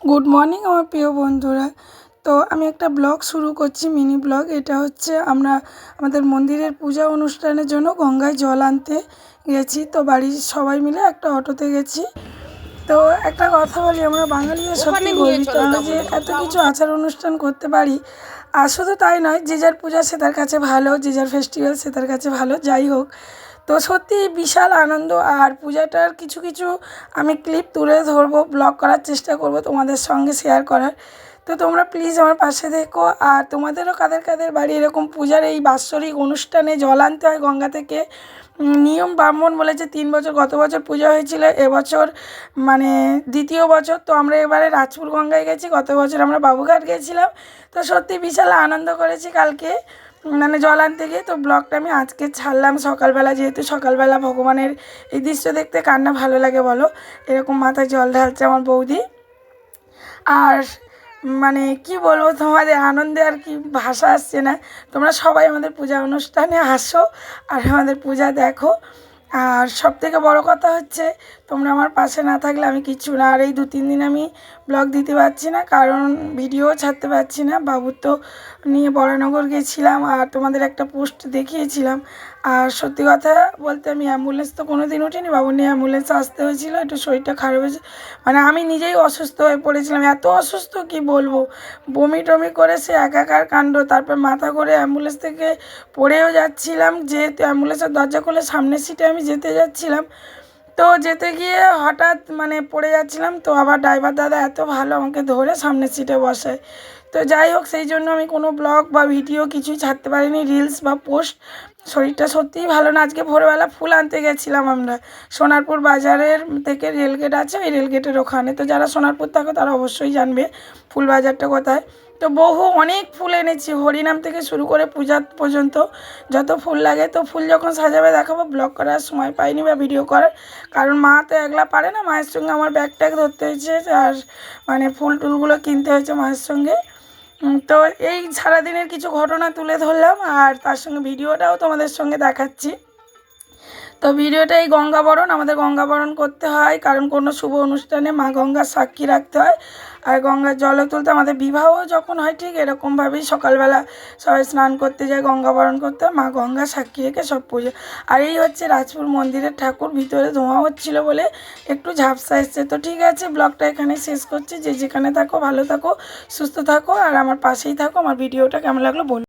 Good morning আমার প্রিয় বন্ধুরা। তো আমি একটা ব্লগ শুরু করছি, মিনি ব্লগ। এটা হচ্ছে আমরা আমাদের মন্দিরের পূজা অনুষ্ঠানের জন্য গঙ্গায় জল আনতে গেছি। তো বাড়ির সবাই মিলে একটা অটোতে গেছি। তো একটা কথা বলি, আমরা বাঙালিরা সত্যি গর্বিত আমরা যে এত কিছু আচার অনুষ্ঠান করতে পারি। আর শুধু তাই নয়, যে যার পূজা সে তার কাছে ভালো, যে যার ফেস্টিভ্যাল সে তার কাছে ভালো, যাই হোক। তো সত্যি বিশাল আনন্দ। আর পূজাটার কিছু কিছু আমি ক্লিপ তুলে ধরবো, ব্লগ করার চেষ্টা করব তোমাদের সঙ্গে শেয়ার করার। তো তোমরা প্লিজ আমার পাশে থেকো। আর তোমাদেরও কাদের কাদের বাড়ি এরকম পূজার এই বাৎসরিক অনুষ্ঠানে জল আনতে হয় গঙ্গা থেকে, নিয়ম ব্রাহ্মণ বলেছে 3 বছর, গত বছর পূজা হয়েছিল, এবছর মানে দ্বিতীয় বছর। তো আমরা এবারে রাজপুর গঙ্গায় গেছি, গত বছর আমরা বাবুঘাট গেছিলাম। তো সত্যি বিশাল আনন্দ করেছি কালকে মানে জল আনতে গিয়ে। তো ব্লগটা আমি আজকে ছাড়লাম সকালবেলা, যেহেতু সকালবেলা ভগবানের এই দৃশ্য দেখতে কার না ভালো লাগে বলো। এরকম মাথায় জল ঢালছে আমার বৌদি। আর মানে কি বলবো, তোমাদের আনন্দে আর কি ভাষা আসছে না। তোমরা সবাই আমাদের পূজা অনুষ্ঠানে আসো আর আমাদের পূজা দেখো। আর সবথেকে বড় কথা হচ্ছে, তোমরা আমার পাশে না থাকলে আমি কিচ্ছু না। আর এই 2-3 দিন আমি ব্লগ দিতে পারছি না, কারণ ভিডিও ছাড়তে পারছি না। বাবুর তো নিয়ে বরানগর গেছিলাম, আর তোমাদের একটা পোস্ট দেখিয়েছিলাম। আর সত্যি কথা বলতে, আমি অ্যাম্বুলেন্স তো কোনো দিন উঠিনি, বাবু নিয়ে অ্যাম্বুলেন্সে আসতে হয়েছিলো। একটু শরীরটা খারাপ হয়েছে, মানে আমি নিজেই অসুস্থ হয়ে পড়েছিলাম, এত অসুস্থ কি বলবো। বমি টমি করে সে একাকার কাণ্ড। তারপর মাথা করে অ্যাম্বুলেন্স থেকে পড়েও যাচ্ছিলাম, যেহেতু অ্যাম্বুলেন্সের দরজা খুলে সামনের সিটে আমি যেতে যাচ্ছিলাম। তো যেতে গিয়ে হঠাৎ মানে পড়ে যাচ্ছিলাম। তো আবার ড্রাইভার দাদা এত ভালো, আমাকে ধরে সামনের সিটে বসায়। তো যাই হোক, সেই জন্য আমি কোনো ব্লগ বা ভিডিও কিছুই ছাড়তে পারিনি, রিলস বা পোস্ট। শরীরটা সত্যিই ভালো না। আজকে ভোরবেলা ফুল আনতে গেছিলাম আমরা সোনারপুর বাজারের থেকে, রেলগেট আছে ওই রেলগেটের ওখানে। তো যারা সোনারপুর থাকো তারা অবশ্যই জানবে ফুল বাজারটা কোথায়। তো অনেক ফুল এনেছি, হরিনাম থেকে শুরু করে পূজা পর্যন্ত যত ফুল লাগে। তো ফুল যখন সাজাবে দেখাবো, ব্লগ করার সময় পাইনি বা ভিডিও করার, কারণ মা তো একলা পারে না। মায়ের সঙ্গে আমার ব্যাগ ট্যাগ ধরতে হয়েছে, আর মানে ফুল টুলগুলো কিনতে হয়েছে মায়ের সঙ্গে। তো এই সারাদিনের কিছু ঘটনা তুলে ধরলাম, আর তার সঙ্গে ভিডিওটাও তোমাদের সঙ্গে দেখাচ্ছি। তো ভিডিওটা এই গঙ্গাবরণ, আমাদের গঙ্গাবরণ করতে হয়, কারণ কোনো শুভ অনুষ্ঠানে মা গঙ্গার সাক্ষী রাখতে হয়। আর গঙ্গার জলে তুলতে, আমাদের বিবাহ যখন হয় ঠিক এরকমভাবেই সকালবেলা সবাই স্নান করতে যায়, গঙ্গাবরণ করতে হয়, মা গঙ্গা সাক্ষী রেখে সব পুজো। আর এই হচ্ছে রাজপুর মন্দিরের ঠাকুর, ভিতরে ধোঁয়া হচ্ছিলো বলে একটু ঝাপসা এসছে। তো ঠিক আছে, ব্লগটা এখানে শেষ করছি। যে যেখানে থাকো ভালো থাকো, সুস্থ থাকো, আর আমার পাশেই থাকো। আমার ভিডিওটা কেমন লাগলো বলো।